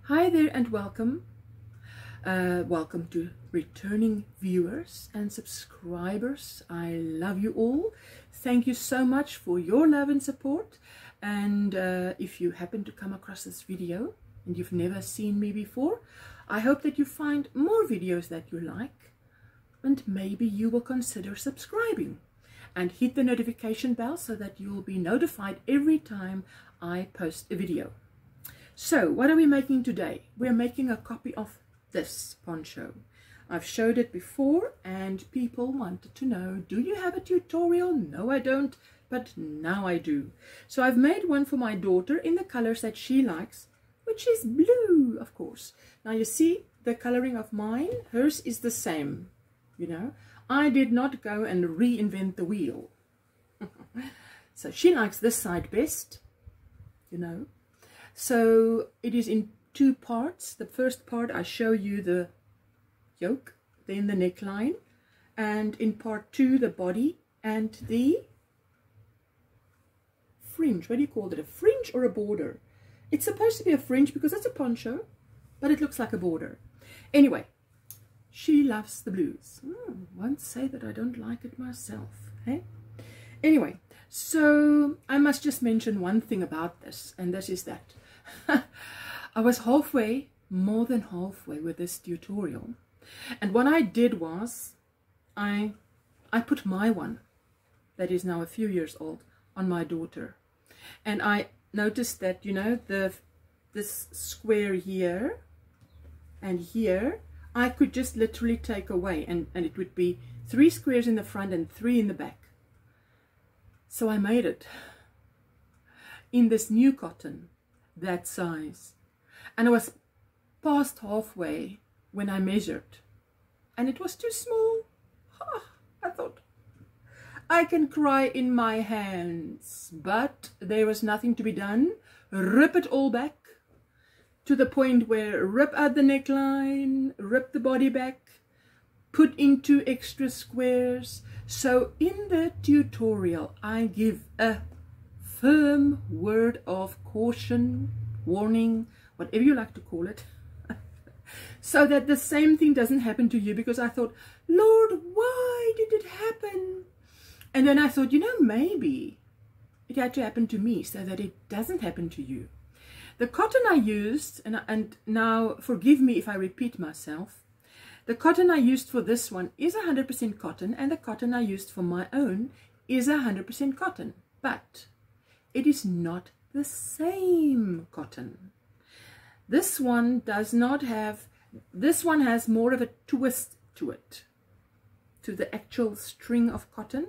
Hi there and welcome. Welcome to returning viewers and subscribers. I love you all. Thank you so much for your love and support. And if you happen to come across this video and you've never seen me before, I hope that you find more videos that you like, and maybe you will consider subscribing and hit the notification bell so that you'll be notified every time I post a video. So what are we making today? We're making a copy of this poncho. I've showed it before and people wanted to know, do you have a tutorial? No, I don't, but now I do. So I've made one for my daughter in the colors that she likes, which is blue, of course. Now you see the coloring of mine, hers is the same, you know. I did not go and reinvent the wheel. So she likes this side best, you know. So it is in two parts. The first part I show you the yoke, then the neckline, and in part two the body and the fringe. What do you call it? A fringe or a border? It's supposed to be a fringe because it's a poncho, but it looks like a border. Anyway, she loves the blues. Won't say that I don't like it myself, hey? Anyway, so I must just mention one thing about this, and this is that I was halfway, more than halfway with this tutorial. And what I did was I put my one, that is now a few years old, on my daughter. And I noticed that, you know, this square here and here, I could just literally take away, and it would be 3 squares in the front and 3 in the back. So I made it in this new cotton, that size. And I was past halfway when I measured, and it was too small. I thought, I can cry in my hands, but there was nothing to be done. Rip it all back to the point where rip out the neckline, rip the body back, put in 2 extra squares. So in the tutorial I give a firm word of caution, warning, whatever you like to call it, so that the same thing doesn't happen to you. Because I thought, Lord, why did it happen? And then I thought, you know, maybe it had to happen to me so that it doesn't happen to you. The cotton I used, and now forgive me if I repeat myself, the cotton I used for this one is 100% cotton, and the cotton I used for my own is 100% cotton, but it is not the same cotton. This one does not have, this one has more of a twist to it, to the actual string of cotton.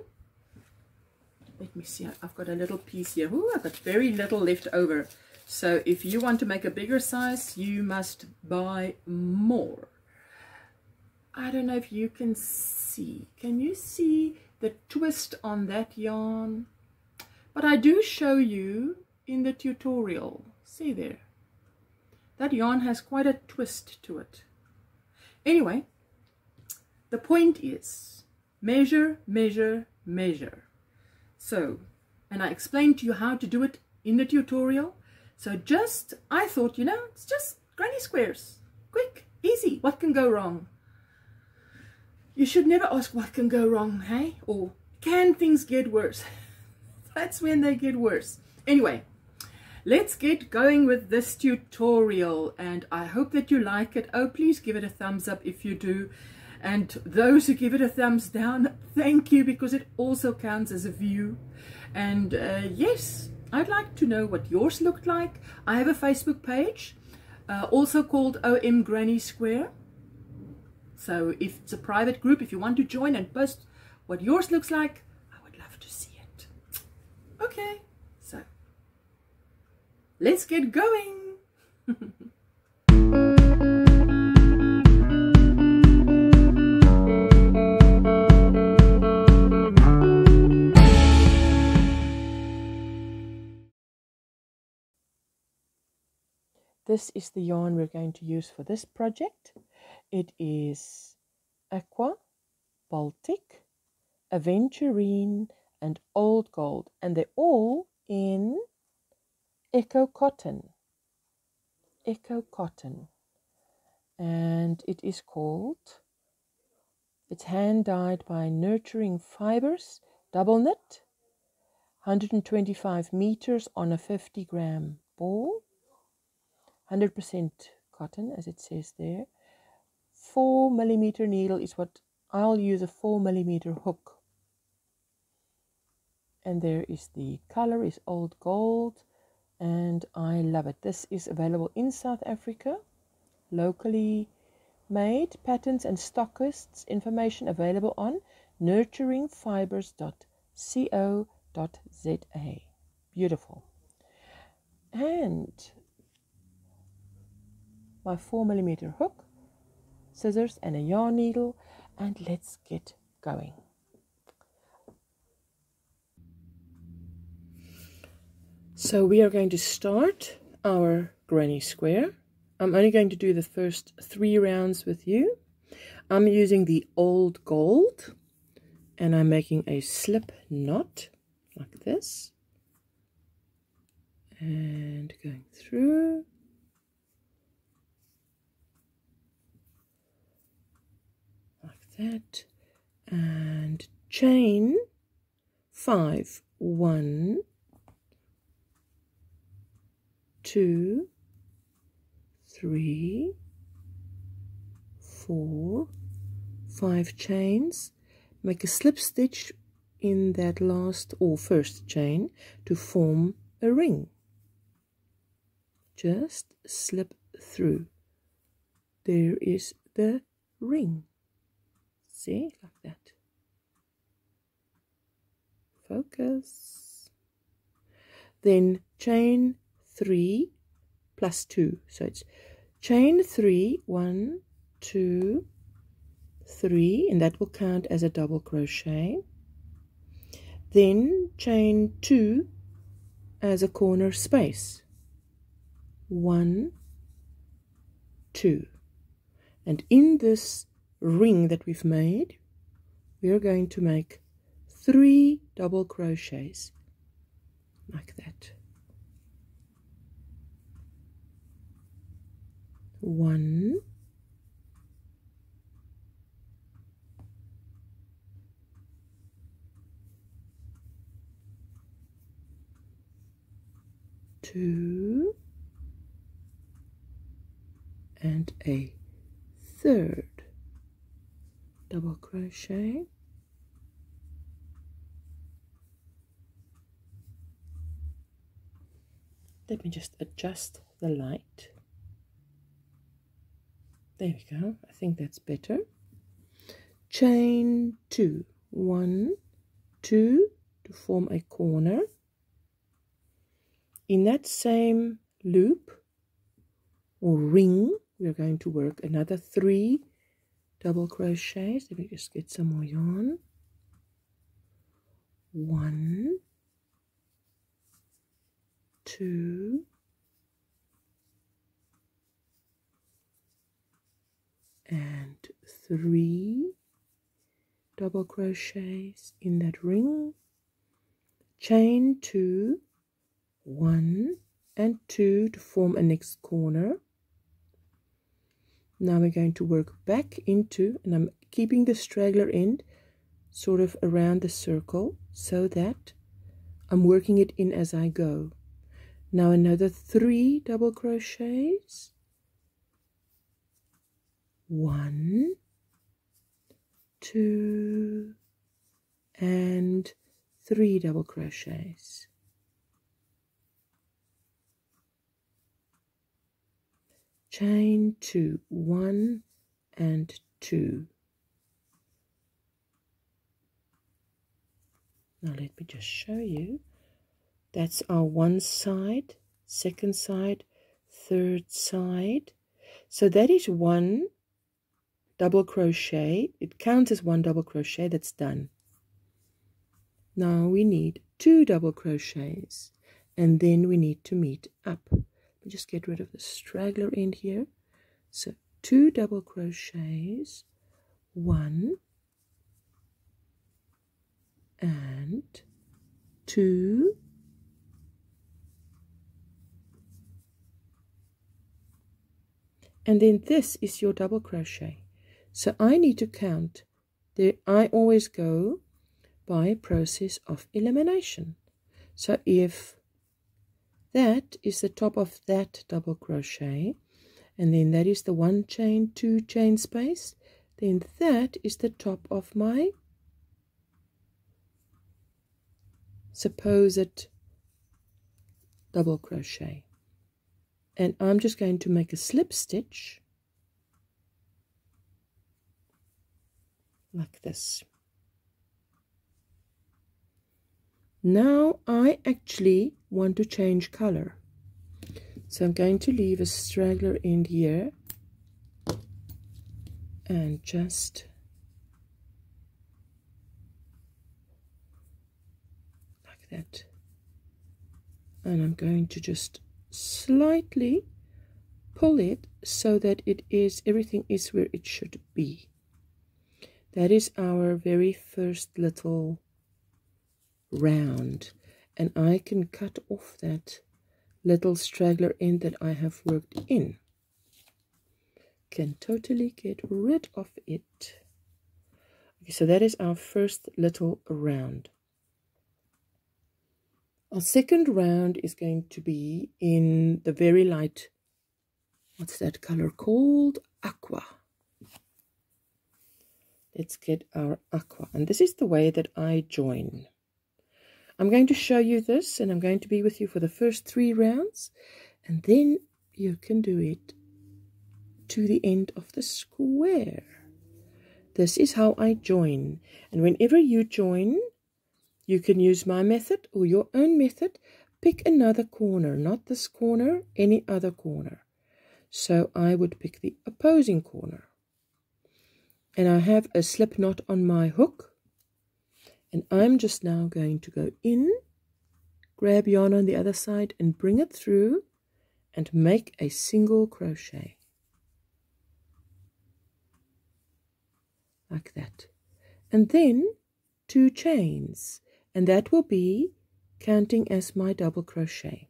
Let me see, I've got a little piece here. Ooh, I've got very little left over. So if you want to make a bigger size, you must buy more. I don't know if you can see. Can you see the twist on that yarn? But I do show you in the tutorial. See there? That yarn has quite a twist to it. Anyway, the point is measure, measure, measure. So, and I explained to you how to do it in the tutorial. So I thought, you know, it's just granny squares. Quick, easy, what can go wrong? You should never ask what can go wrong, hey? Or can things get worse? That's when they get worse. Anyway, let's get going with this tutorial, and I hope that you like it. Oh, please give it a thumbs up if you do. And those who give it a thumbs down, thank you, because it also counts as a view. And yes, I'd like to know what yours looked like. I have a Facebook page, also called OM Granny Square. So if it's a private group, if you want to join and post what yours looks like, I would love to see it. Okay, so let's get going. This is the yarn we're going to use for this project. It is Aqua, Baltic, Aventurine, and Old Gold, and they're all in Echo Cotton. Echo Cotton, and it is called, it's hand dyed by Nurturing Fibers, double knit, 125 meters on a 50-gram ball, 100% cotton as it says there. 4mm needle is what I'll use, a 4mm hook. And there is the color is old gold, and I love it. This is available in South Africa, locally made. Patterns and stockists information available on nurturingfibers.co.za. Beautiful. And my 4mm hook, scissors and a yarn needle, and let's get going. So we are going to start our granny square. I'm only going to do the first 3 rounds with you. I'm using the old gold, and I'm making a slip knot like this, and going through, like that, and chain 5, 1, 2, 3, 4, 5 chains. Make a slip stitch in that last or first chain to form a ring. Just slip through. There is the ring. See, like that. Focus. Then chain 3 plus 2. So it's chain 3, 1, 2, 3, and that will count as a double crochet. Then chain 2 as a corner space. 1, 2. And in this ring that we've made, we are going to make 3 double crochets like that. 1, 2, and a 3rd double crochet. Let me just adjust the light. There we go. I think that's better. Chain 2, 1, 2 to form a corner. In that same loop or ring, we are going to work another 3 double crochets. Let me just get some more yarn. 1, 2, and 3 double crochets in that ring. Chain 2, 1 and 2 to form a next corner. Now we're going to work back into, and I'm keeping the straggler end sort of around the circle so that I'm working it in as I go. Now another 3 double crochets. 1, 2, and 3 double crochets. Chain 2, 1 and 2. Now let me just show you. That's our one side, second side, third side. So that is 1 double crochet. It counts as 1 double crochet. That's done. Now we need 2 double crochets, and then we need to meet up. Let me just get rid of the straggler end here. So 2 double crochets, 1 and 2, and then this is your double crochet. So I need to count. There, I always go by a process of elimination. So if that is the top of that double crochet, and then that is the 1 chain, 2 chain space, then that is the top of my supposed double crochet. And I'm just going to make a slip stitch like this. Now I actually want to change color, so I'm going to leave a straggler end here and just like that, and I'm going to just slightly pull it so that everything is where it should be. That is our very first little round, and I can cut off that little straggler end that I have worked in. Can totally get rid of it. Okay, so that is our first little round. Our second round is going to be in the very light, what's that color called? Aqua. Let's get our aqua, and this is the way that I join. I'm going to show you this, and I'm going to be with you for the first 3 rounds, and then you can do it to the end of the square. This is how I join, and whenever you join, you can use my method or your own method. Pick another corner, not this corner, any other corner. So I would pick the opposing corner. And I have a slip knot on my hook. And I'm just now going to go in, grab yarn on the other side and bring it through and make a single crochet. Like that. And then 2 chains. And that will be counting as my double crochet.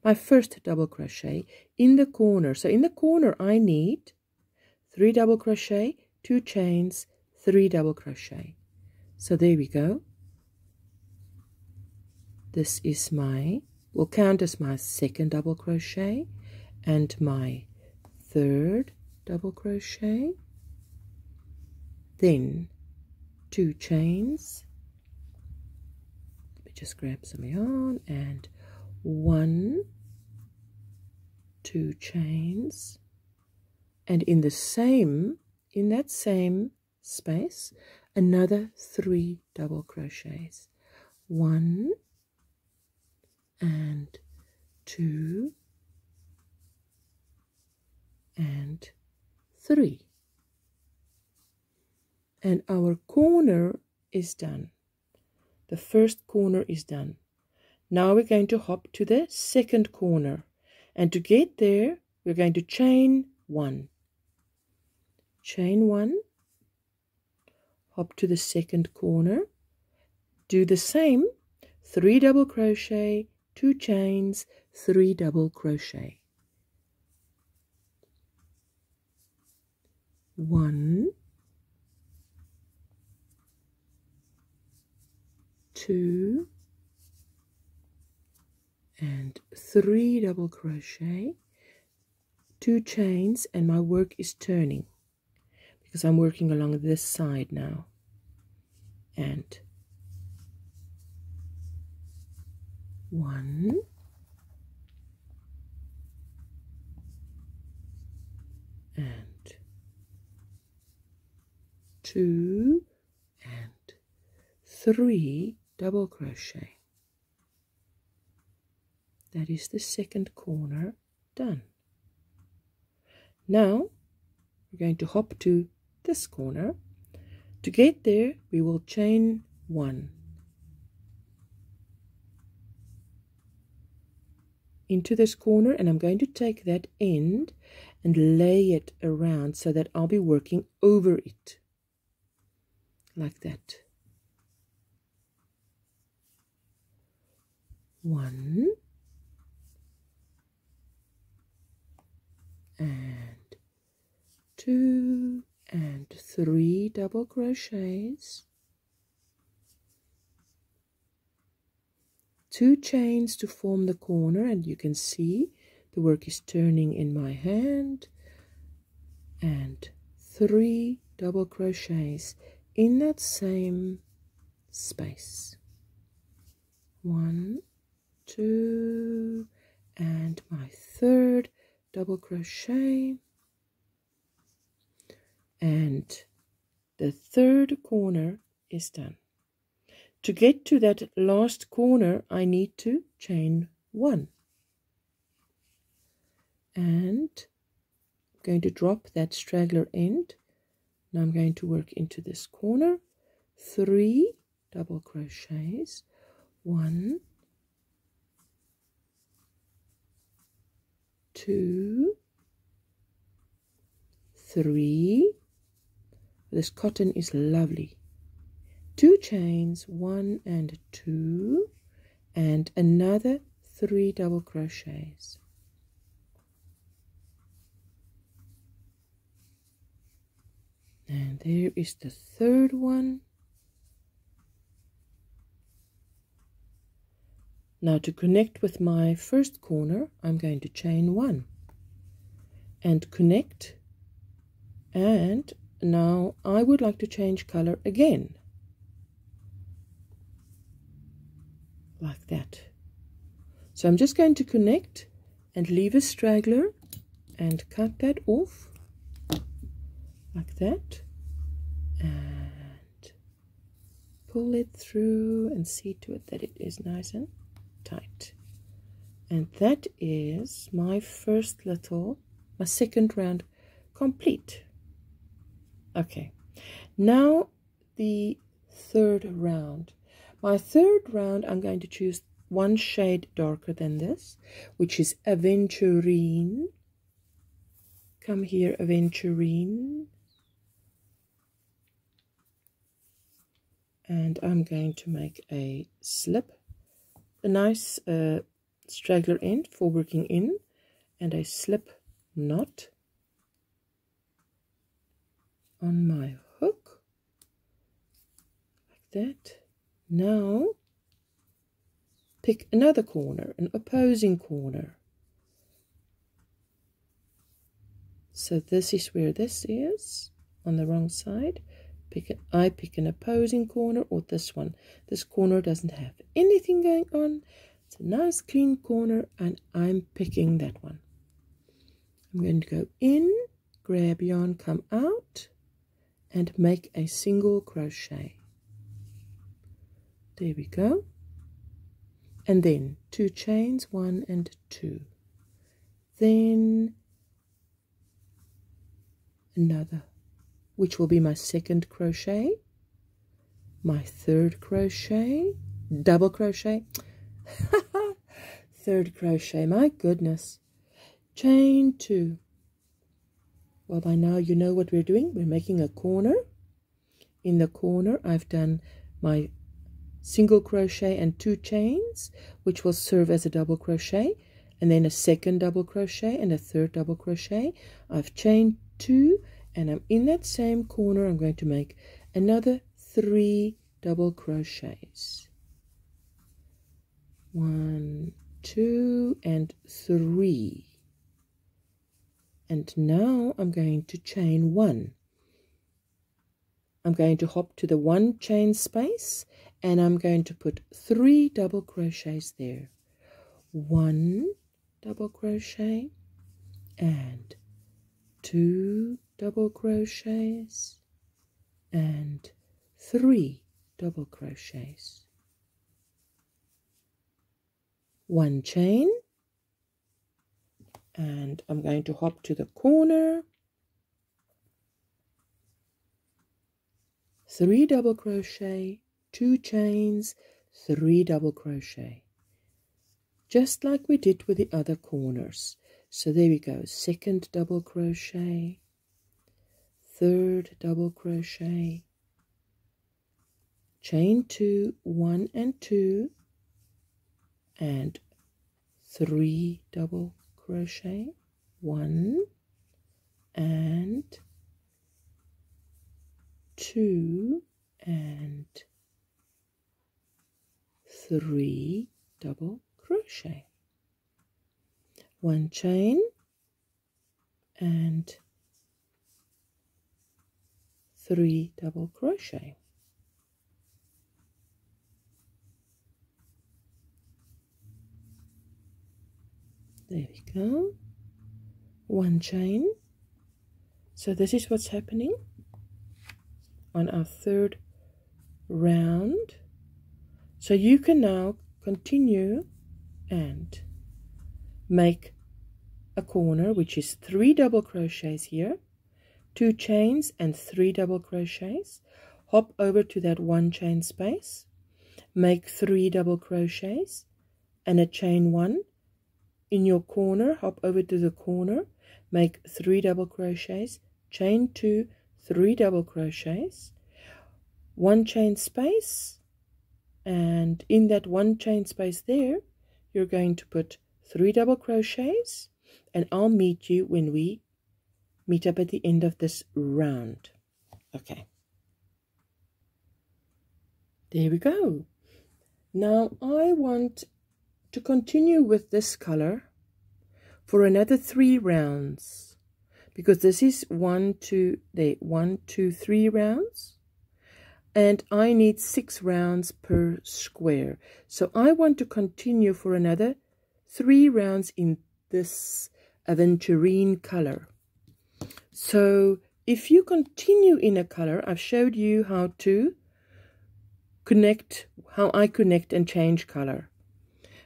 My first double crochet in the corner. So in the corner I need 3 double crochet, 2 chains, 3 double crochet. So there we go. This is will count as my second double crochet and my third double crochet. Then 2 chains. Let me just grab some yarn and 1, 2 chains, and in that same space another 3 double crochets. 1 and 2 and 3. And our corner is done. The first corner is done. Now we're going to hop to the second corner. And to get there, we're going to chain 1. Chain 1. Hop to the second corner. Do the same. 3 double crochet, 2 chains, 3 double crochet. 1, 2 and 3 double crochet, 2 chains, and my work is turning because I'm working along this side now. And 1 and 2 and 3 double crochet. That is the second corner done. Now we're going to hop to this corner. To get there, we will chain 1 into this corner, and I'm going to take that end and lay it around so that I'll be working over it like that. 1 and 2 and 3 double crochets, 2 chains to form the corner, and you can see the work is turning in my hand, and 3 double crochets in that same space. 1, 2, and my third double crochet, and the third corner is done. To get to that last corner, I need to chain 1, and I'm going to drop that straggler end. Now I'm going to work into this corner, 3 double crochets, 1, 2, 3. This cotton is lovely. 2 chains, 1 and 2, and another 3 double crochets. And there is the third one. Now to connect with my first corner, I'm going to chain 1 and connect, and now I would like to change color again, like that. So I'm just going to connect and leave a straggler and cut that off like that, and pull it through and see to it that it is nice and tight. And that is my my second round complete. Okay, now the third round. My third round, I'm going to choose one shade darker than this, which is Aventurine. Come here, Aventurine. And I'm going to make a slip, a nice straggler end for working in, and a slip knot on my hook, like that. Now pick another corner, an opposing corner. So this is where this is, on the wrong side. I pick an opposing corner, or this one. This corner doesn't have anything going on. It's a nice clean corner, and I'm picking that one. I'm going to go in, grab yarn, come out, and make a single crochet. There we go. And then 2 chains, 1 and 2. Then another, which will be my second crochet, my third crochet, double crochet, third crochet, my goodness, chain 2. Well, by now you know what we're doing. We're making a corner. In the corner, I've done my single crochet and 2 chains, which will serve as a double crochet, and then a second double crochet and a third double crochet. I've chained 2, and I'm in that same corner. I'm going to make another 3 double crochets. 1, 2, and 3. And now I'm going to chain 1. I'm going to hop to the 1 chain space, and I'm going to put 3 double crochets there. 1 double crochet and 2 double crochets and 3 double crochets. 1 chain, and I'm going to hop to the corner, 3 double crochet, 2 chains, 3 double crochet, just like we did with the other corners. So there we go, second double crochet, third double crochet, chain 2, 1 and 2, and 3 double crochet, 1 and 2 and 3 double crochet, 1 chain and 3 double crochet. There we go. 1 chain. So this is what's happening on our third round. So you can now continue and make a corner, which is 3 double crochets here, 2 chains and 3 double crochets. Hop over to that 1 chain space, make 3 double crochets and a chain 1 in your corner. Hop over to the corner, make 3 double crochets, chain 2, 3 double crochets, 1 chain space, and in that 1 chain space there you're going to put 3 double crochets, and I'll meet you when we meet up at the end of this round. Okay, there we go. Now I want to continue with this color for another 3 rounds, because this is 1, 2, 3 rounds, and I need 6 rounds per square. So I want to continue for another 3 rounds in this aventurine color. So if you continue in a color, I've showed you how to connect, how I connect and change color.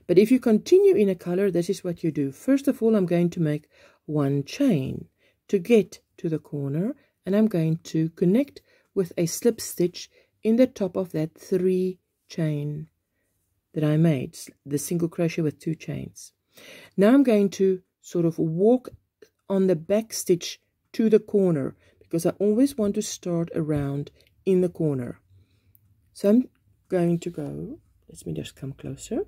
But if you continue in a color, this is what you do. First of all, I'm going to make 1 chain to get to the corner, and I'm going to connect with a slip stitch in the top of that 3 chain that I made, the single crochet with 2 chains. Now I'm going to sort of walk on the back stitch to the corner, because I always want to start around in the corner. So I'm going to go, let me just come closer.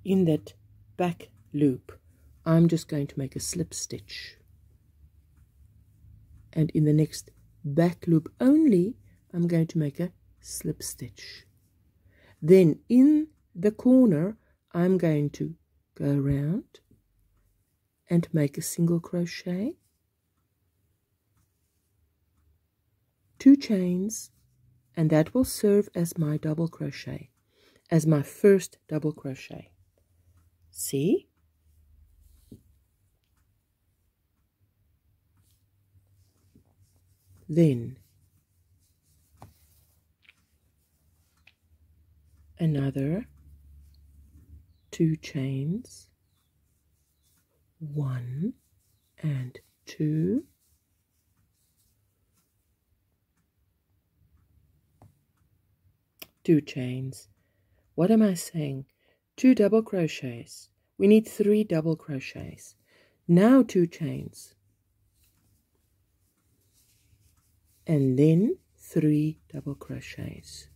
In that back loop, I'm just going to make a slip stitch. And in the next back loop only, I'm going to make a slip stitch. Then in the corner, I'm going to go around and make a single crochet, 2 chains, and that will serve as my double crochet, as my first double crochet. See? Then another 2 chains, 1 and 2, two chains. What am I saying? 2 double crochets. We need 3 double crochets. Now 2 chains. And then 3 double crochets.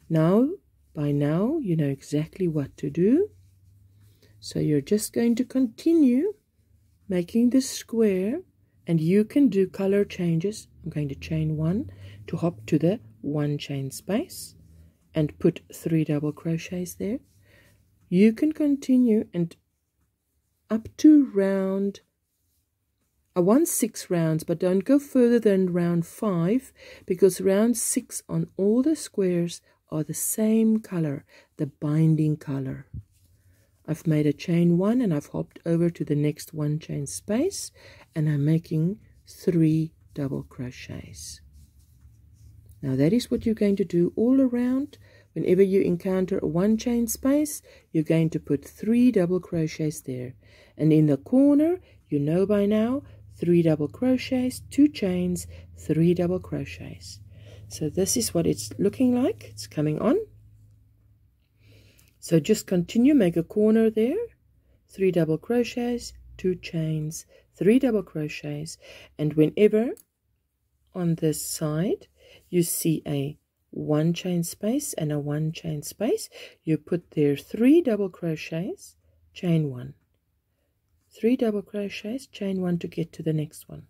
Now, by now, you know exactly what to do. So you're just going to continue making this square, and you can do color changes. I'm going to chain 1 to hop to the 1 chain space and put 3 double crochets there. You can continue and up to round, I want 6 rounds, but don't go further than round 5, because round 6 on all the squares are the same color, the binding color. I've made a chain 1 and I've hopped over to the next 1 chain space, and I'm making 3 double crochets. Now that is what you're going to do all around. Whenever you encounter a 1 chain space, you're going to put 3 double crochets there. And in the corner, you know by now, 3 double crochets, 2 chains, 3 double crochets. So this is what it's looking like. It's coming on. So just continue, make a corner there, 3 double crochets, 2 chains, 3 double crochets, and whenever on this side you see a 1 chain space and a 1 chain space, you put there 3 double crochets, chain 1, 3 double crochets, chain 1 to get to the next one,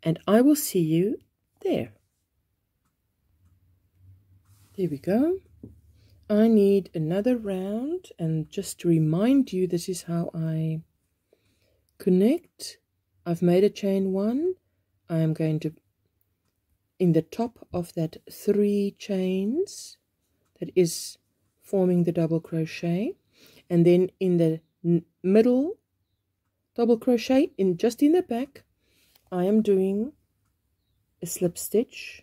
and I will see you there. There we go. I need another round, and just to remind you, this is how I connect. I've made a chain 1. I am going to, in the top of that 3 chains that is forming the double crochet, and then in the middle double crochet, just in the back, I am doing a slip stitch,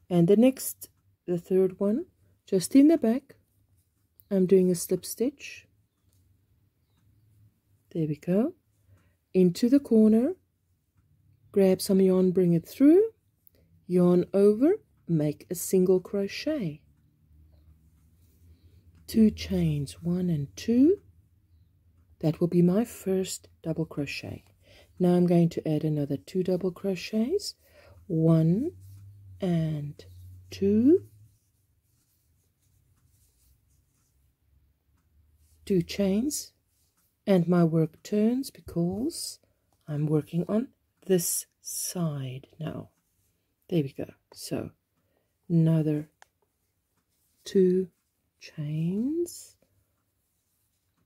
and the third one, just in the back, I'm doing a slip stitch. There we go. Into the corner, grab some yarn, bring it through, yarn over, make a single crochet, 2 chains, 1 and 2. That will be my first double crochet. Now I'm going to add another 2 double crochets, 1 and 2, 2 chains, and my work turns because I'm working on this side now. There we go. So another 2 chains,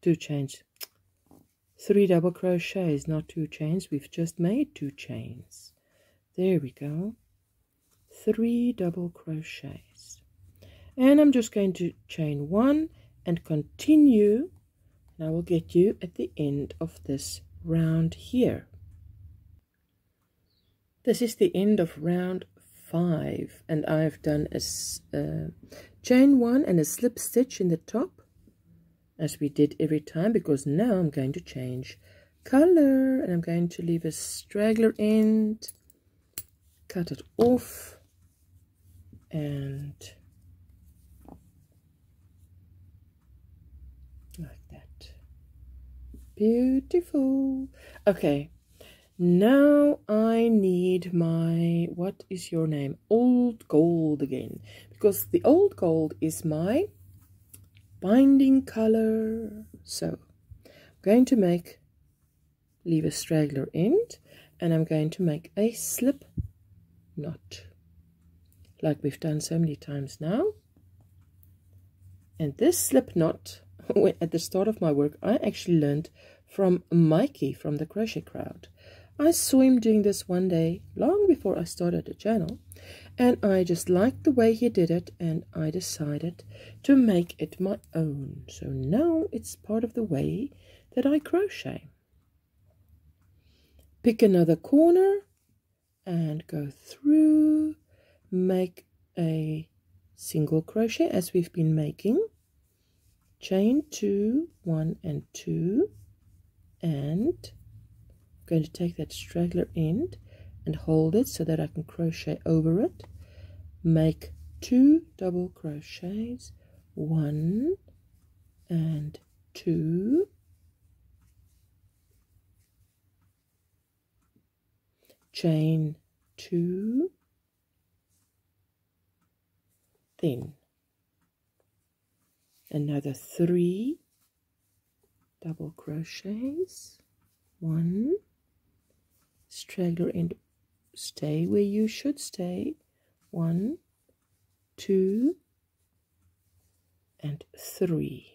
2 chains, 3 double crochets, not 2 chains. We've just made 2 chains. There we go. 3 double crochets, and I'm just going to chain 1 and continue, and I will get you at the end of this round here. This is the end of round 5, and I've done a chain 1 and a slip stitch in the top, as we did every time, because now I'm going to change color, and I'm going to leave a straggler end, cut it off, and like that. Beautiful. Okay, now I need my, what is your name? Old gold again, because the old gold is my binding color. So I'm going to leave a straggler end, and I'm going to make a slip knot, like we've done so many times now. And this slip knot, at the start of my work, I actually learned from Mikey from the Crochet Crowd. I saw him doing this one day, long before I started the channel, and I just liked the way he did it, and I decided to make it my own. So now it's part of the way that I crochet. Pick another corner and go through, make a single crochet as we've been making, chain 2, 1 and 2, and I'm going to take that straggler end and hold it so that I can crochet over it, make 2 double crochets, 1 and 2, chain 2, then another 3 double crochets, 1, straggler end, stay where you should stay, 1, 2 and 3.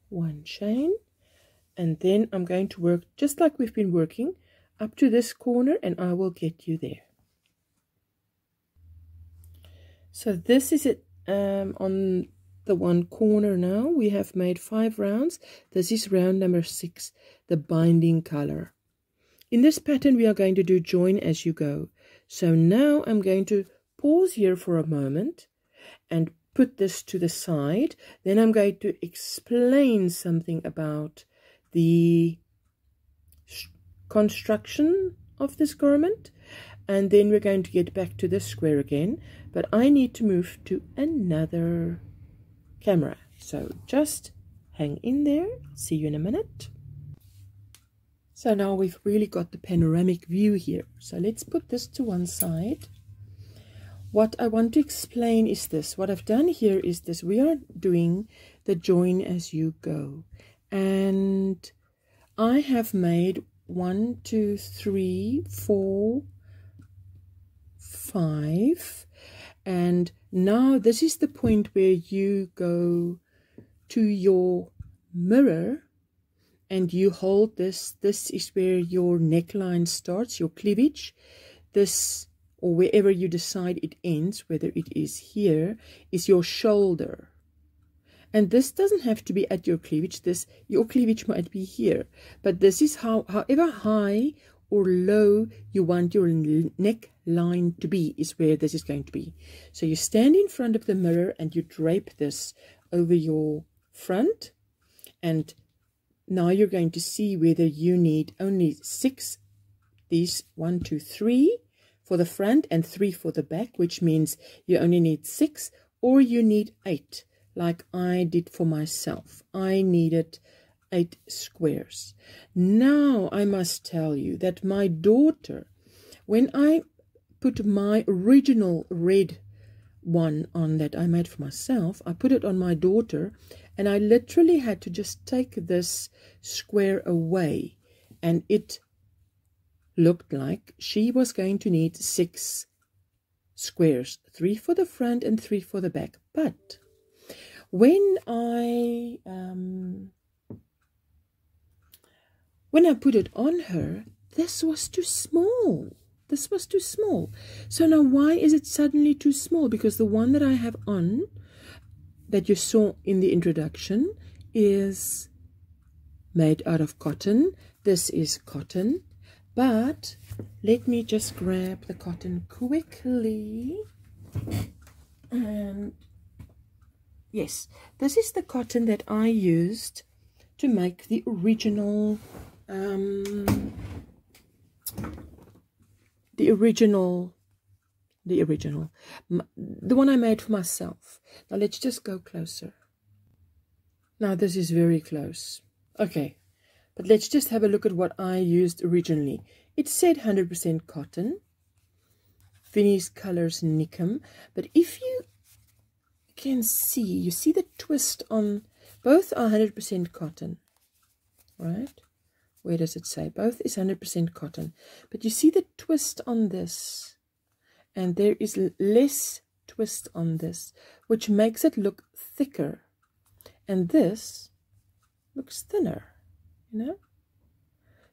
One chain, and then I'm going to work just like we've been working up to this corner, and I will get you there. So this is it on the one corner. Now we have made 5 rounds. This is round number 6, the binding color. In this pattern we are going to do join as you go. So now I'm going to pause here for a moment and put this to the side. Then I'm going to explain something about the construction of this garment, and then we're going to get back to this square again, but I need to move to another camera, so just hang in there. See you in a minute. So now we've really got the panoramic view here, so let's put this to one side. what I want to explain is this. What I've done here is this. We are doing the join as you go. And I have made 1, 2, 3, 4, 5. And now this is the point where you go to your mirror and you hold this. This is where your neckline starts, your cleavage. This, or wherever you decide it ends, whether it is here, is your shoulder. And this doesn't have to be at your cleavage. Your cleavage might be here. But this is however high or low you want your neckline to be, is where this is going to be. So you stand in front of the mirror and you drape this over your front. And now you're going to see whether you need only 6, these 1, 2, 3 for the front and 3 for the back, which means you only need 6, or you need 8, like I did for myself. I needed 8 squares. Now I must tell you that my daughter, when I put my original red one on that I made for myself, I put it on my daughter, and I literally had to just take this square away, and it looked like she was going to need 6 squares, 3 for the front and 3 for the back. But when I put it on her, this was too small. This was too small. So now why is it suddenly too small? Because the one that I have on, that you saw in the introduction, is made out of cotton. This is cotton. But let me just grab the cotton quickly. And yes, this is the cotton that I used to make the original the one I made for myself. Now let's just go closer. Now this is very close. Okay, but let's just have a look at what I used originally. It said 100% cotton, Vinnie's Colors Nickum, but if you can see, you see the twist on, both are 100% cotton, right? Where does it say? Both is 100% cotton. But you see the twist on this. And there is less twist on this, which makes it look thicker. And this looks thinner, you know?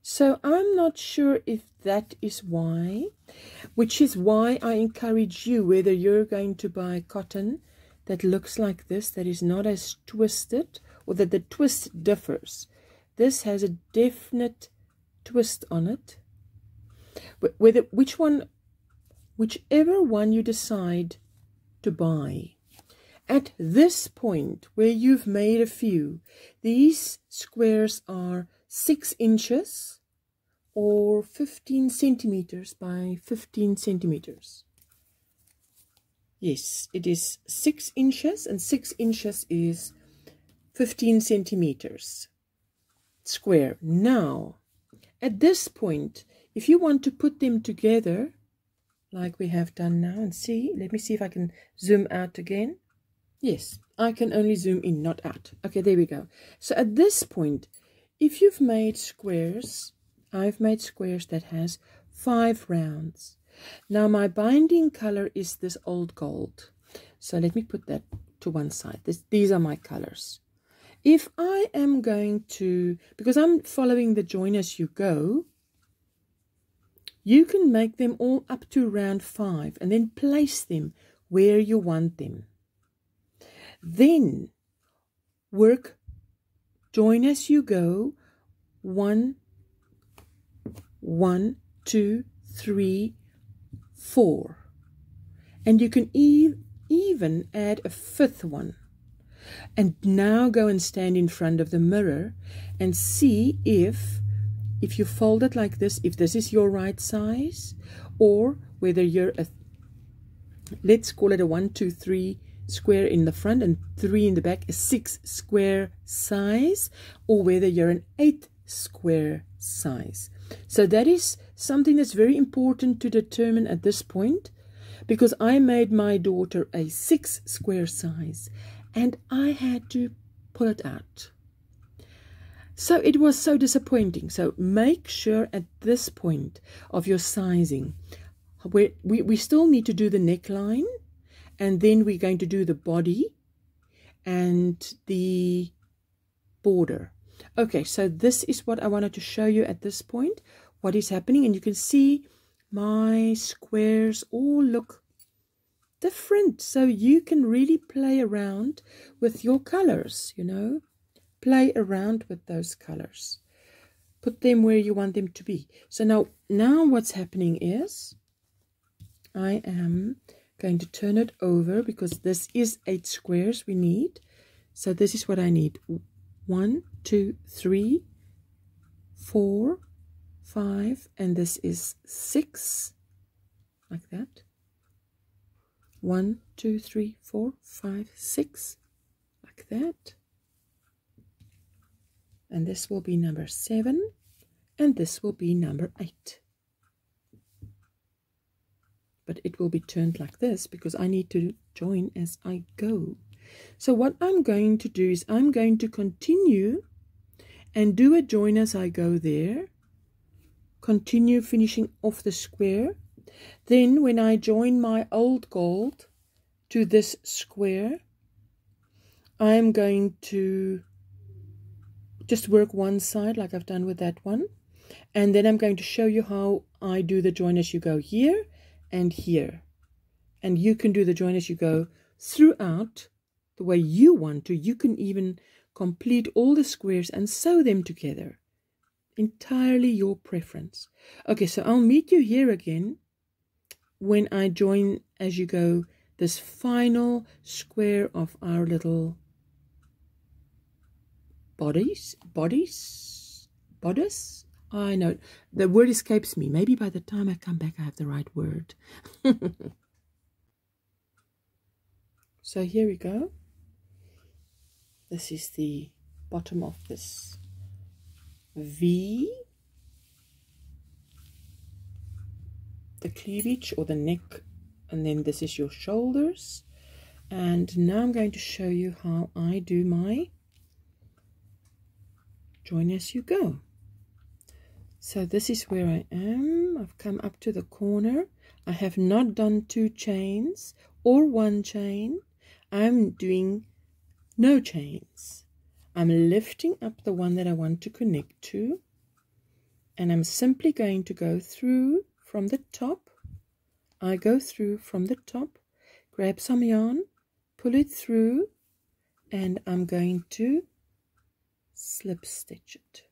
So I'm not sure if that is why, which is why I encourage you, whether you're going to buy cotton that looks like this, that is not as twisted, or that the twist differs. This has a definite twist on it. Whichever one you decide to buy. At this point, where you've made a few, these squares are 6 inches or 15 centimeters by 15 centimeters. Yes, it is 6 inches, and 6 inches is 15 centimeters. Square. Now, at this point, if you want to put them together, like we have done now, and see, let me see if I can zoom out again. Yes, I can only zoom in, not out. Okay, there we go. So at this point, if you've made squares, I've made squares that has 5 rounds. Now my binding color is this old gold. So let me put that to one side. These are my colors. If I am going to, because I'm following the join as you go, you can make them all up to round 5 and then place them where you want them. Then work join as you go, 1, 1, 2, 3, 4. And you can even add a 5th one. And now go and stand in front of the mirror and see if you fold it like this, if this is your right size, or whether you're let's call it a 1, 2, 3 square in the front and 3 in the back, a 6 square size, or whether you're an 8 square size. So that is something that's very important to determine at this point, because I made my daughter a 6 square size and I had to pull it out. So it was so disappointing. So make sure at this point of your sizing, where we still need to do the neckline, and then we're going to do the body and the border. Okay, so this is what I wanted to show you at this point, what is happening. And you can see my squares all look different. So you can really play around with your colors, you know. Play around with those colors. Put them where you want them to be. So now what's happening is I am going to turn it over because this is 8 squares we need. So this is what I need. 1, 2, 3, 4, 5, and this is 6, like that. 1, 2, 3, 4, 5, 6, like that. And this will be number 7, and this will be number 8. But it will be turned like this because I need to join as I go. So what I'm going to do is I'm going to continue and do a join as I go there. Continue finishing off the square. Then when I join my old gold to this square, I'm going to just work one side like I've done with that one, and then I'm going to show you how I do the join as you go here and here, and you can do the join as you go throughout the way you want to. You can even complete all the squares and sew them together, entirely your preference. Okay, so I'll meet you here again when I join as you go this final square of our little bodice. I know the word escapes me. Maybe by the time I come back I have the right word. So here we go. This is the bottom of this V, the cleavage or the neck, and then this is your shoulders. And now I'm going to show you how I do my join as you go. So this is where I am. I've come up to the corner. I have not done 2 chains or 1 chain. I'm doing no chains. I'm lifting up the one that I want to connect to, and I'm simply going to go through from the top. I go through from the top, grab some yarn, pull it through, and I'm going to slip stitch it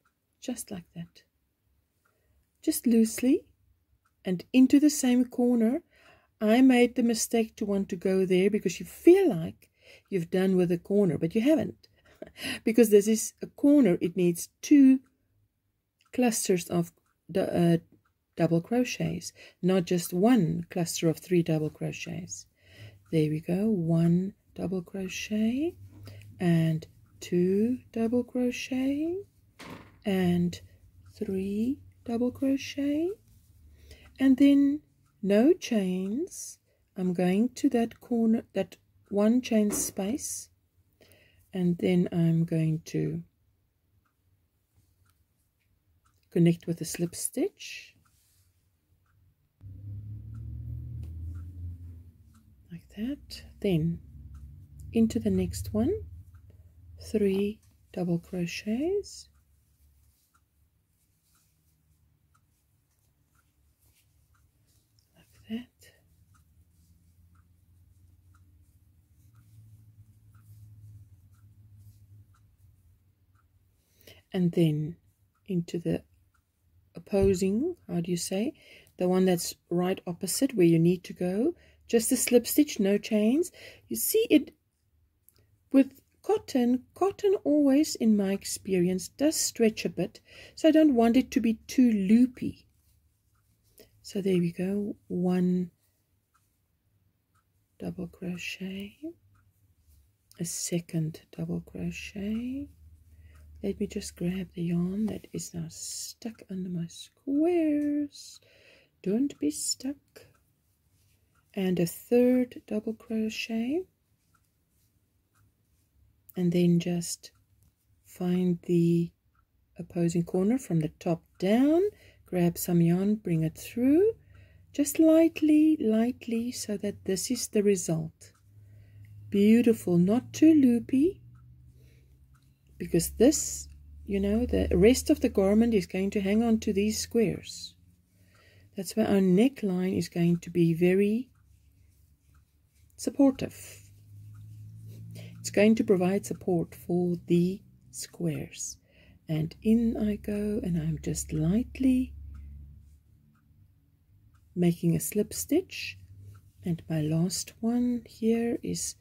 just like that, just loosely, and into the same corner. I made the mistake to want to go there because you feel like you've done with a corner, but you haven't, because this is a corner. It needs 2 clusters of double crochets, not just 1 cluster of 3 double crochets. There we go. 1 double crochet and 2 double crochet and 3 double crochet, and then no chains. I'm going to that corner, that 1 chain space, and then I'm going to connect with a slip stitch like that, then into the next one, 3 double crochets, like that, and then into the opposing, how do you say, the one that's right opposite where you need to go, just a slip stitch, no chains. You see, it with cotton always, in my experience, does stretch a bit, so I don't want it to be too loopy. So there we go, 1 double crochet, a 2nd double crochet. Let me just grab the yarn that is now stuck under my squares. Don't be stuck. and a third double crochet, and then just find the opposing corner from the top down, grab some yarn, bring it through, just lightly, so that this is the result. Beautiful, not too loopy, because this, you know, the rest of the garment is going to hang on to these squares. That's why our neckline is going to be very supportive. It's going to provide support for the squares. And in I go, and I'm just lightly making a slip stitch. And my last one here is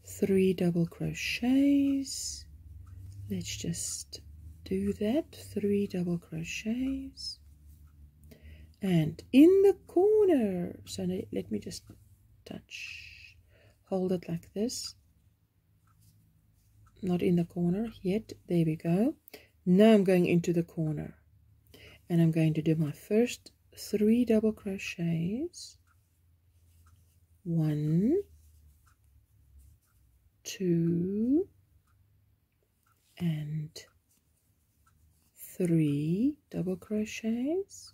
3 double crochets. Let's just do that. 3 double crochets. And in the corner, so let me just touch, hold it like this. Not in the corner yet. There we go. Now I'm going into the corner, and I'm going to do my first 3 double crochets. 1, 2, and 3 double crochets.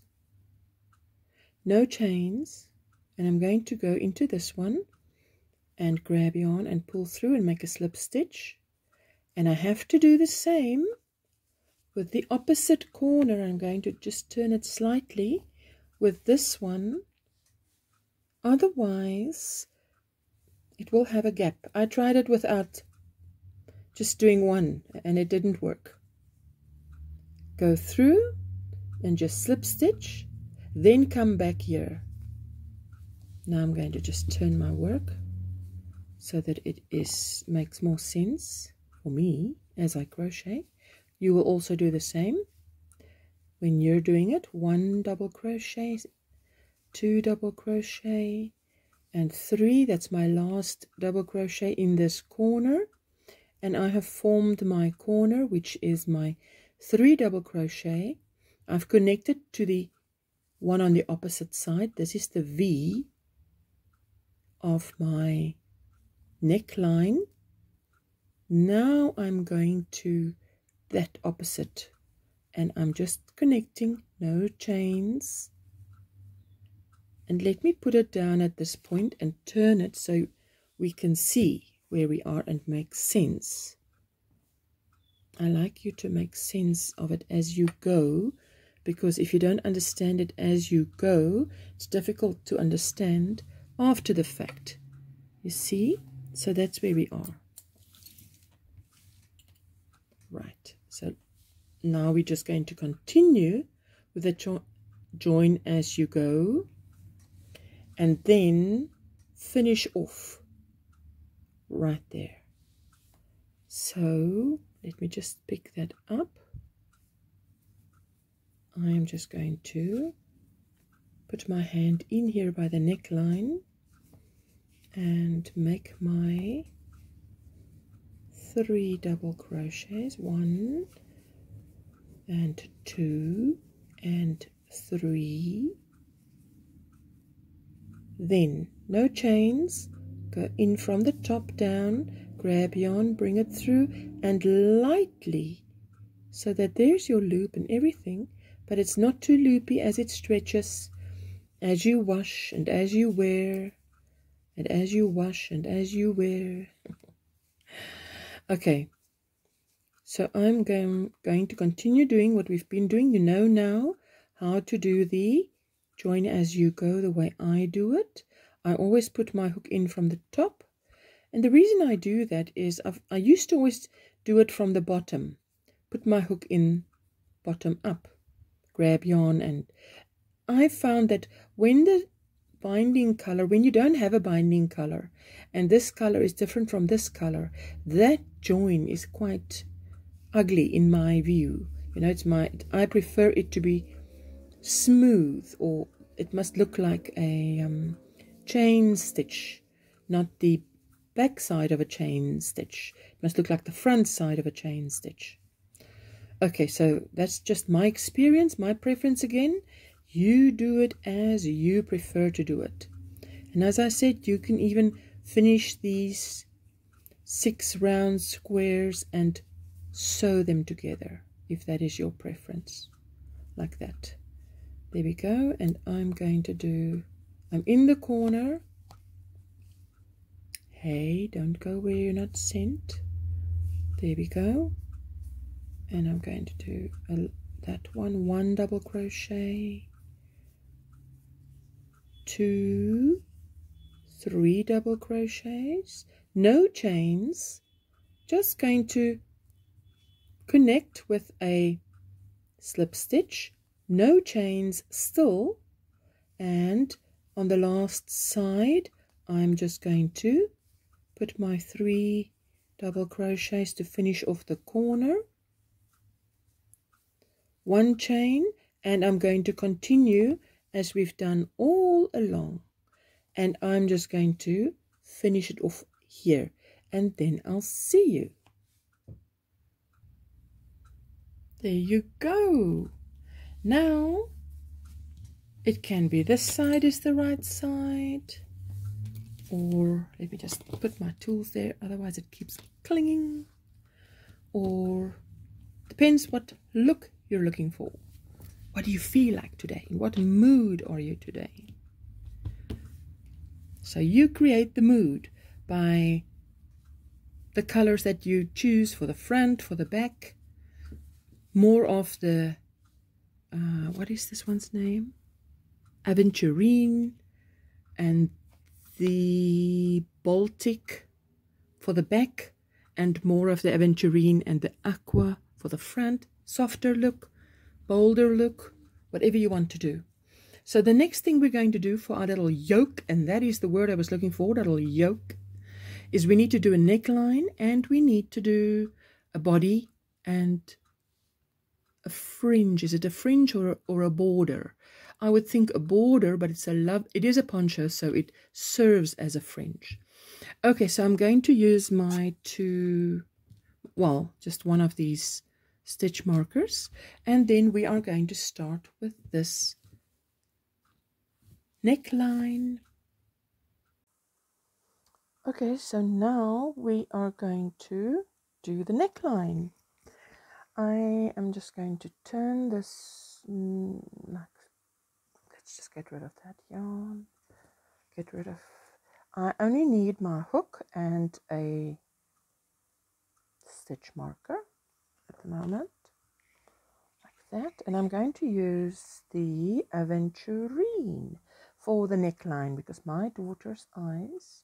No chains, and I'm going to go into this one and grab yarn and pull through and make a slip stitch. And I have to do the same with the opposite corner. I'm going to just turn it slightly with this one, otherwise it will have a gap. I tried it without just doing one and it didn't work. Go through and just slip stitch, then come back here. Now I'm going to just turn my work so that it makes more sense for me as I crochet. You will also do the same when you're doing it. 1 double crochet, 2 double crochet, and 3. That's my last double crochet in this corner, and I have formed my corner, which is my 3 double crochet. I've connected to the one on the opposite side. This is the V of my neckline. Now I'm going to that opposite, and I'm just connecting, no chains. And let me put it down at this point and turn it so we can see where we are and make sense. I like you to make sense of it as you go, because if you don't understand it as you go, it's difficult to understand after the fact. You see? So that's where we are. Right. So now we're just going to continue with the join as you go, and then finish off right there. So let me just pick that up. I am just going to put my hand in here by the neckline and make my 3 double crochets, 1 and 2 and 3. Then no chains, go in from the top down, grab yarn, bring it through, and lightly, so that there's your loop and everything, but it's not too loopy as it stretches as you wash and as you wear, and as you wash and as you wear. Okay, so I'm going to continue doing what we've been doing. You know now how to do the join as you go the way I do it. I always put my hook in from the top, and the reason I do that is I used to always do it from the bottom, put my hook in bottom up, grab yarn, and I found that when the binding color, when you don't have a binding color and this color is different from this color, that join is quite ugly in my view. You know, I prefer it to be smooth, or it must look like a chain stitch, not the back side of a chain stitch. It must look like the front side of a chain stitch. Okay, so that's just my experience, my preference again. You do it as you prefer to do it. And And as I said, you can even finish these 6 round squares and sew them together if that is your preference, like that. There we go. And I'm going to do, I'm in the corner. Hey, don't go where you're not sent. There we go. And I'm going to do that one double crochet, 2, 3 double crochets, no chains, just going to connect with a slip stitch, no chains still, and on the last side I'm just going to put my 3 double crochets to finish off the corner, 1 chain, and I'm going to continue as we've done all along, and I'm just going to finish it off here, and then I'll see you. There you go. Now it can be this side is the right side, or let me just put my tools there, otherwise it keeps clinging, or depends what look you're looking for. What do you feel like today? In what mood are you today? So you create the mood by the colors that you choose for the front, for the back. More of the, what is this one's name? Aventurine, and the Baltic for the back, and more of the Aventurine and the Aqua for the front. Softer look, bolder look, whatever you want to do. So the next thing we're going to do for our little yoke, and that is the word I was looking for, little yoke, is we need to do a neckline, and we need to do a body and a fringe. Is it a fringe or a border? I would think a border, but it is a poncho, so it serves as a fringe. Okay, so I'm going to use my just one of these stitch markers, and then we are going to start with this neckline. Okay, so now we are going to do the neckline. I am just going to turn this, let's just get rid of that yarn, I only need my hook and a stitch marker at the moment, like that, and I'm going to use the Aventurine for the neckline because my daughter's eyes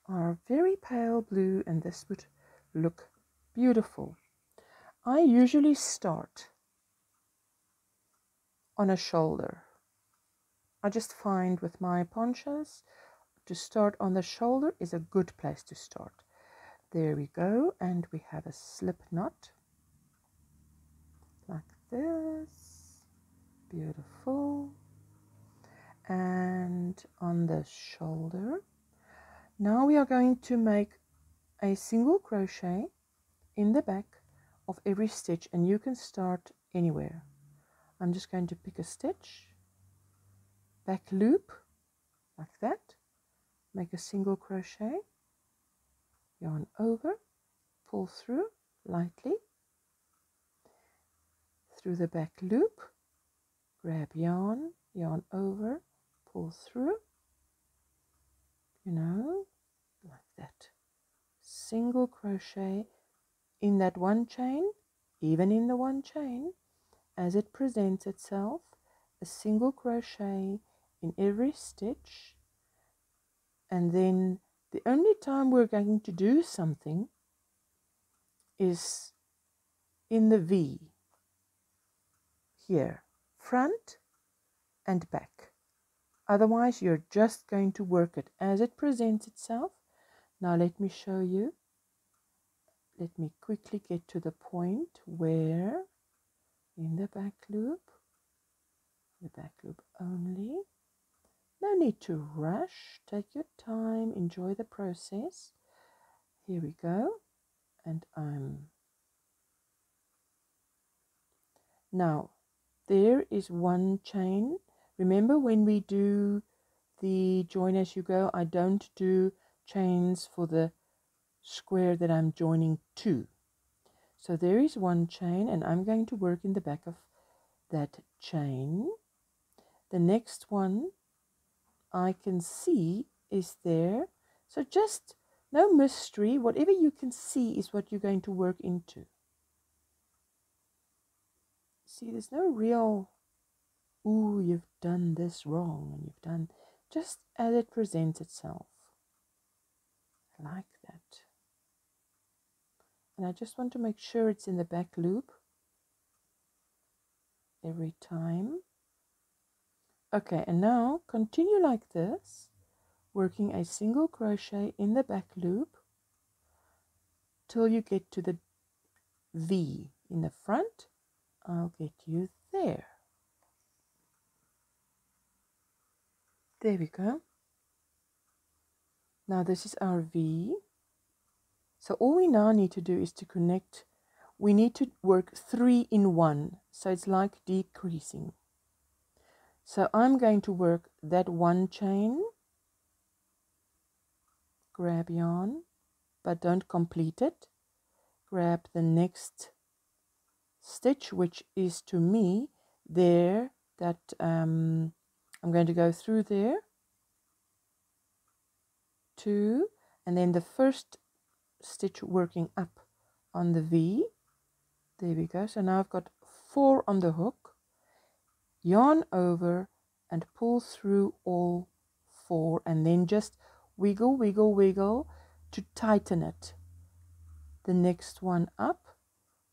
are very pale blue and this would look beautiful. I usually start on a shoulder. I just find with my ponchos to start on the shoulder is a good place to start. There we go, and we have a slip knot like this, beautiful, and on the shoulder. Now we are going to make a single crochet in the back of every stitch, and you can start anywhere. I'm just going to pick a stitch, back loop like that, make a single crochet, yarn over, pull through lightly, through the back loop, grab yarn, yarn over, pull through, like that, single crochet in that one chain, even in the one chain, as it presents itself, a single crochet in every stitch, and then the only time we're going to do something is in the V here, front and back. Otherwise you're just going to work it as it presents itself. Now let me show you. Let me quickly get to the point where in the back loop only. No need to rush, take your time, enjoy the process. Here we go, and now there is one chain. Remember when we do the join as you go. I don't do chains for the square that I'm joining to. So there is one chain, and I'm going to work in the back of that chain. The next one I can see is there. So just no mystery. Whatever you can see is what you're going to work into. See, there's no real, ooh, you've done this wrong, and you've done, just as it presents itself. Like that. And I just want to make sure it's in the back loop every time. Okay, and now continue like this, working a single crochet in the back loop till you get to the V in the front. I'll get you there. There we go. Now this is our V. So all we now need to do is to connect. We need to work 3 in 1. So it's like decreasing. So I'm going to work that one chain, grab yarn, but don't complete it. Grab the next stitch, which is to me there, that I'm going to go through there, 2, and then the first stitch working up on the V. There we go. So now I've got 4 on the hook, yarn over and pull through all 4, and then just wiggle, wiggle, wiggle to tighten it. The next one up,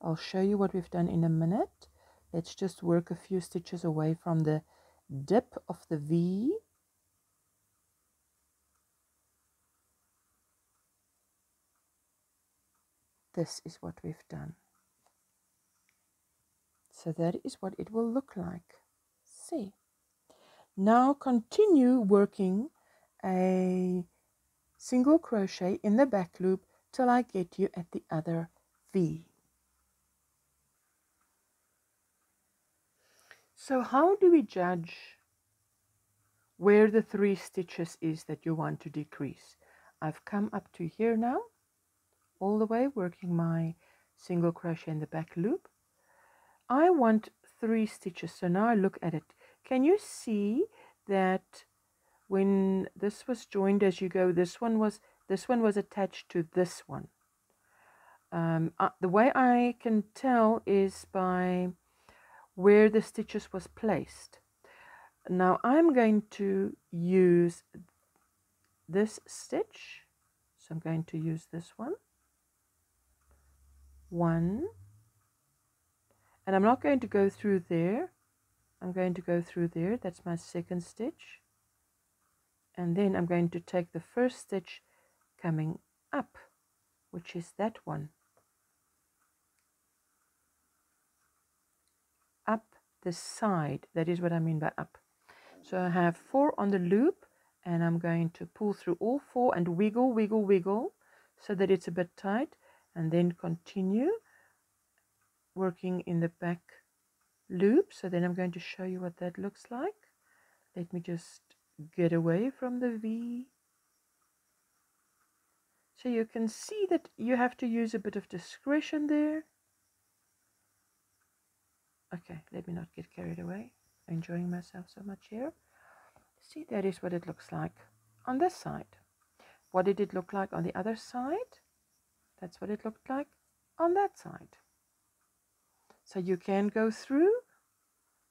I'll show you what we've done in a minute. Let's just work a few stitches away from the dip of the V. This is what we've done. So that is what it will look like. See. Now continue working a single crochet in the back loop till I get you at the other V. So how do we judge where the 3 stitches is that you want to decrease? I've come up to here now, all the way working my single crochet in the back loop. I want 3 stitches, so now I look at it. Can you see that when this was joined as you go, this one was attached to this one? The way I can tell is by where the stitches was placed. Now I'm going to use this stitch, so I'm going to use this one, and I'm not going to go through there. I'm going to go through there. That's my second stitch, and then I'm going to take the first stitch coming up, which is that one, up the side. That is what I mean by up. So I have 4 on the loop, and I'm going to pull through all 4 and wiggle, wiggle, wiggle so that it's a bit tight, and then continue working in the back loop. So then I'm going to show you what that looks like. Let me just get away from the V. So you can see that you have to use a bit of discretion there. Okay, let me not get carried away. Enjoying myself so much here. See, that is what it looks like on this side. What did it look like on the other side? That's what it looked like on that side. So you can go through.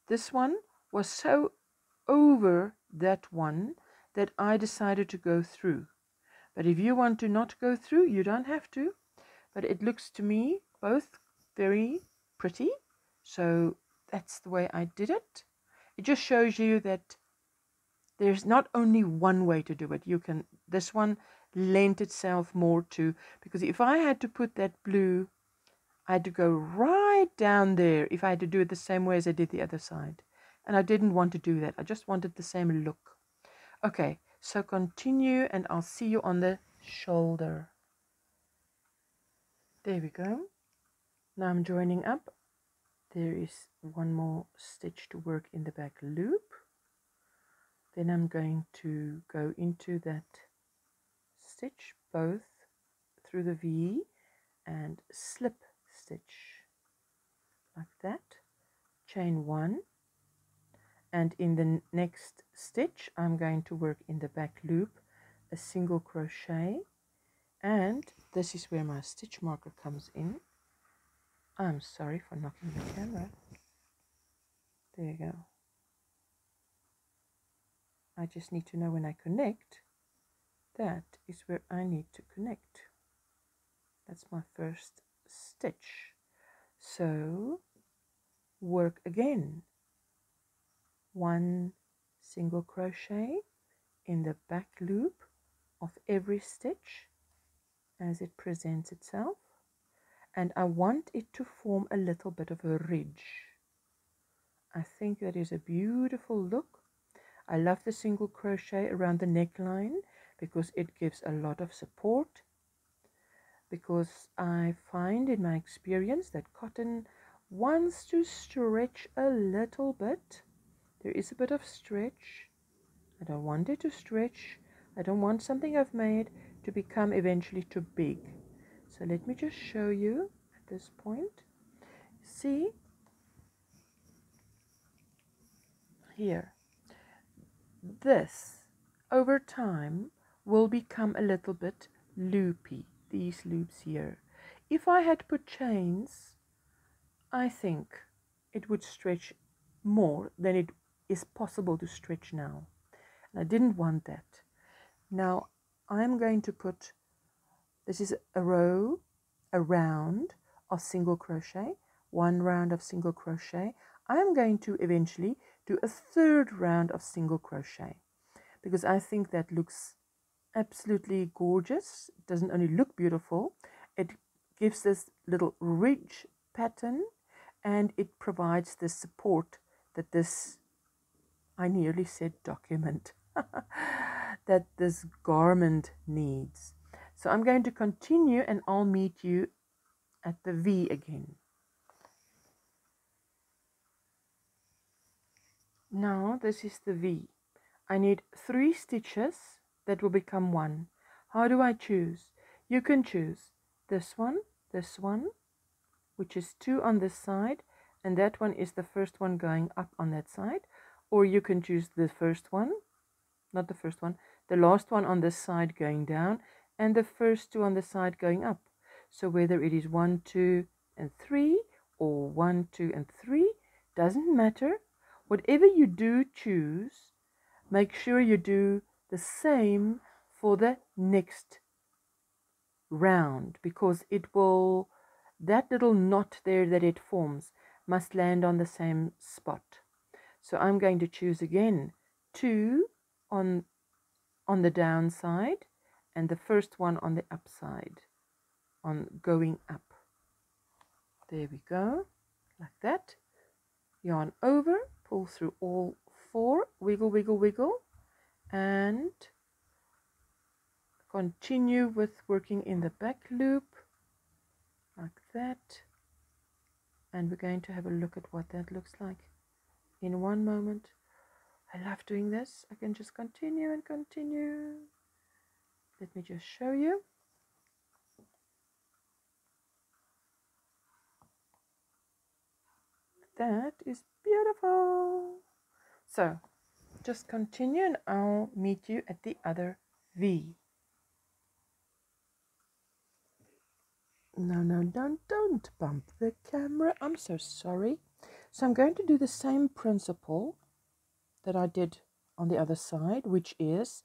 This one was so over that one that I decided to go through. But if you want to not go through, you don't have to. But it looks to me both very pretty. So that's the way I did it. It just shows you that there's not only one way to do it. You can, this one lent itself more to, because if I had to put that blue, I had to go right down there if I had to do it the same way as I did the other side. And I didn't want to do that. I just wanted the same look. Okay, so continue, and I'll see you on the shoulder. There we go. Now I'm joining up. There is one more stitch to work in the back loop. Then I'm going to go into that stitch both through the V and slip stitch like that, chain 1, and in the next stitch I'm going to work in the back loop a single crochet, and this is where my stitch marker comes in. I'm sorry for knocking the camera. There you go. I just need to know when I connect. That is where I need to connect. That's my first stitch. So work again. 1 single crochet in the back loop of every stitch as it presents itself, and I want it to form a little bit of a ridge. I think that is a beautiful look. I love the single crochet around the neckline because it gives a lot of support, because I find in my experience that cotton wants to stretch a little bit. There is a bit of stretch. I don't want it to stretch. I don't want something I've made to become eventually too big. So let me just show you at this point. See here, this over time will become a little bit loopy, these loops here. If I had put chains, I think it would stretch more than it is possible to stretch now. And I didn't want that. Now I'm going to put, this is a round of single crochet, 1 round of single crochet. I'm going to eventually do a 3rd round of single crochet because I think that looks absolutely gorgeous. It doesn't only look beautiful, it gives this little ridge pattern, and it provides the support that this, I nearly said document, that this garment needs. So I'm going to continue and I'll meet you at the V again. Now this is the V. I need 3 stitches that will become 1. How do I choose? You can choose this one, which is 2 on this side, and that one is the first one going up on that side, or you can choose the first one, not the first one, the last one on this side going down, and the first 2 on the side going up. So whether it is 1, 2, and 3, or 1, 2, and 3, doesn't matter. Whatever you do choose, make sure you do the same for the next round, because it will, that little knot there that it forms must land on the same spot. So I'm going to choose again 2 on the downside and the first one on the upside, on going up. There we go, like that. Yarn over, pull through all 4, wiggle, wiggle, wiggle, and continue with working in the back loop like that. And we're going to have a look at what that looks like in one moment. I love doing this. I can just continue and continue. Let me just show you. That is beautiful. So just continue and I'll meet you at the other V. No, don't bump the camera. I'm so sorry. So I'm going to do the same principle that I did on the other side, which is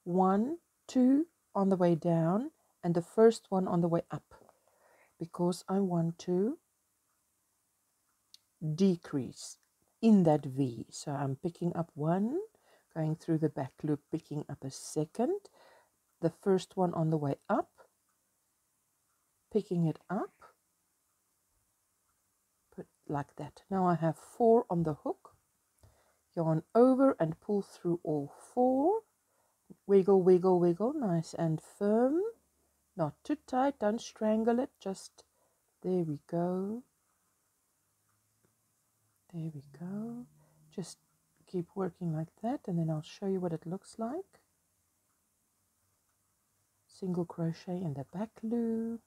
1, 2 on the way down and the first one on the way up, because I want to decrease in that V. So I'm picking up 1, going through the back loop, picking up a second, the first one on the way up, picking it up, put like that. Now I have 4 on the hook, yarn over and pull through all 4, wiggle, wiggle, wiggle, nice and firm, not too tight, don't strangle it, just there we go. There we go. Just keep working like that, and then I'll show you what it looks like. Single crochet in the back loop.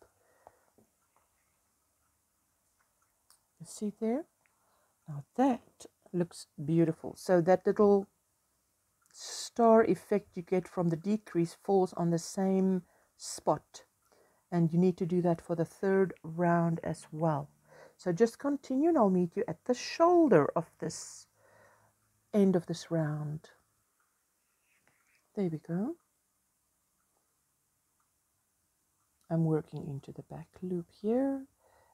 You see there? Now that looks beautiful. So that little star effect you get from the decrease falls on the same spot, and you need to do that for the third round as well. So just continue, and I'll meet you at the shoulder of this end of this round. There we go. I'm working into the back loop here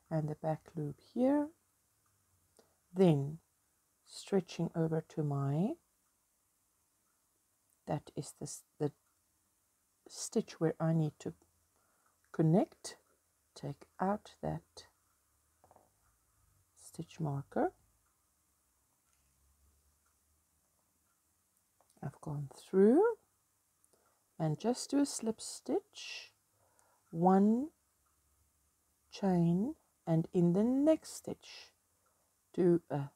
and the back loop here, then stretching over to my, that is the stitch where I need to connect. Take out that stitch marker. I've gone through and just do a slip stitch, one chain, and in the next stitch do a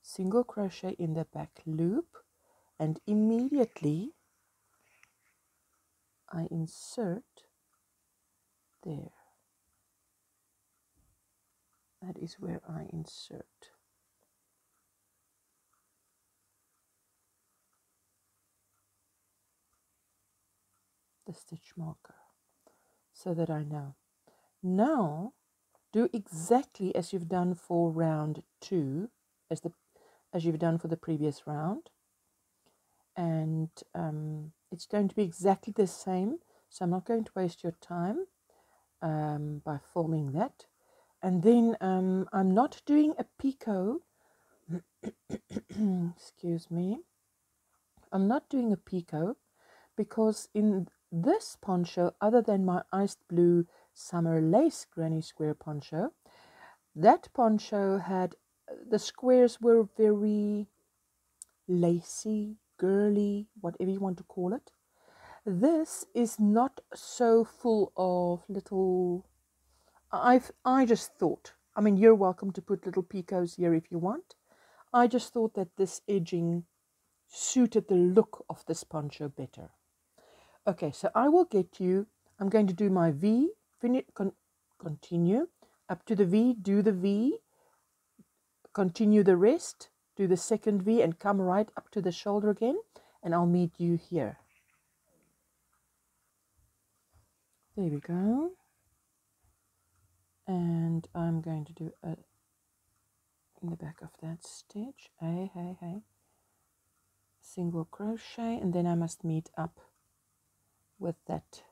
single crochet in the back loop, and immediately I insert there. That is where I insert. The stitch marker so that I know. Now do exactly as you've done for round 2, as you've done for the previous round, and it's going to be exactly the same, so I'm not going to waste your time by filming that. And then I'm not doing a picot. Excuse me. I'm not doing a picot because in this poncho, other than my iced blue summer lace granny square poncho, that poncho had, the squares were very lacy, girly, whatever you want to call it. This is not so full of little, I just thought, I mean, you're welcome to put little picots here if you want. I just thought that this edging suited the look of this poncho better. Okay, so I will get you, I'm going to do my V, continue, up to the V, do the V, continue the rest, do the second V, and come right up to the shoulder again, and I'll meet you here. There we go. And I'm going to do a, in the back of that stitch, hey, single crochet, and then I must meet up with that.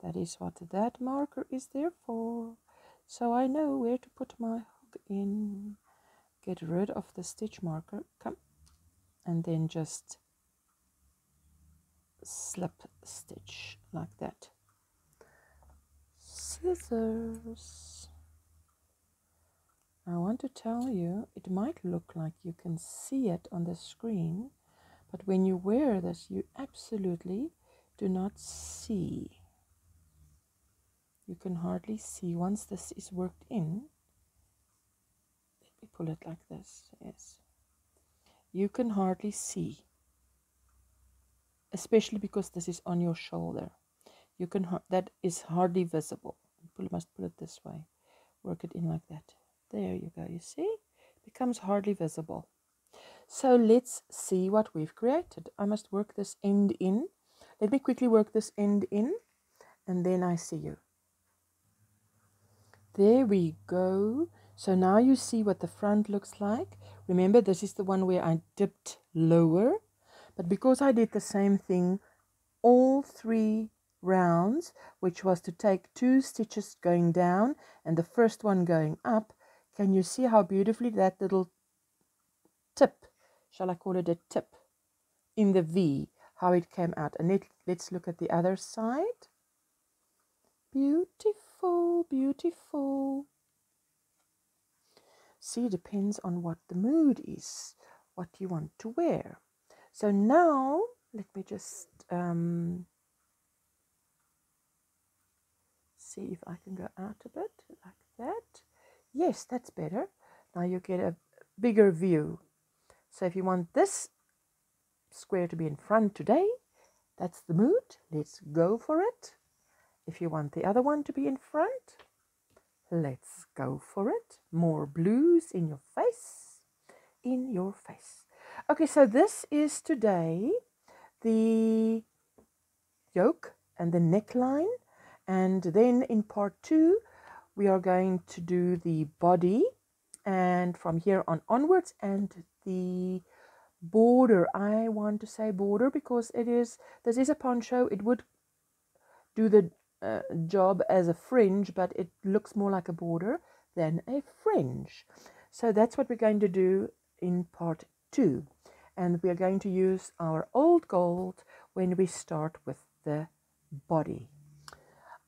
That is what that marker is there for. So I know where to put my hook in. Get rid of the stitch marker, come, and then just slip stitch like that. Scissors. I want to tell you, it might look like you can see it on the screen, but when you wear this, you absolutely do not see. You can hardly see once this is worked in. Let me pull it like this. Yes. You can hardly see, especially because this is on your shoulder. You can that is hardly visible. You must pull it this way. Work it in like that. There you go. You see? It becomes hardly visible. So let's see what we've created. I must work this end in. Let me quickly work this end in, and then I see you. There we go. So now you see what the front looks like. Remember, this is the one where I dipped lower, but because I did the same thing all 3 rounds, which was to take 2 stitches going down and the first one going up, can you see how beautifully that little tip, shall I call it a tip, in the V, how it came out? And let's look at the other side. Beautiful, beautiful. See, it depends on what the mood is, what you want to wear. So now, let me just see if I can go out a bit, like that. Yes, that's better. Now you get a bigger view. So if you want this square to be in front today, that's the mood. Let's go for it. If you want the other one to be in front, let's go for it. More blues in your face. In your face. Okay, so this is today the yoke and the neckline. And then in part 2, we are going to do the body. And from here on onwards, and the border. I want to say border because this is a poncho. It would do the job as a fringe, but it looks more like a border than a fringe. So that's what we're going to do in part 2. And we're going to use our old gold when we start with the body.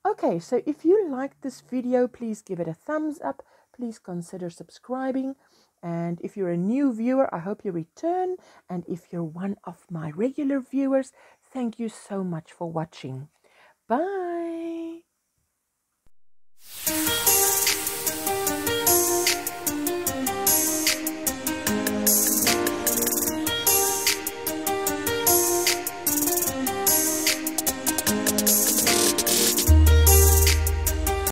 Okay, so if you liked this video, please give it a thumbs up. Please consider subscribing. And if you're a new viewer, I hope you return. And if you're one of my regular viewers, thank you so much for watching. Bye.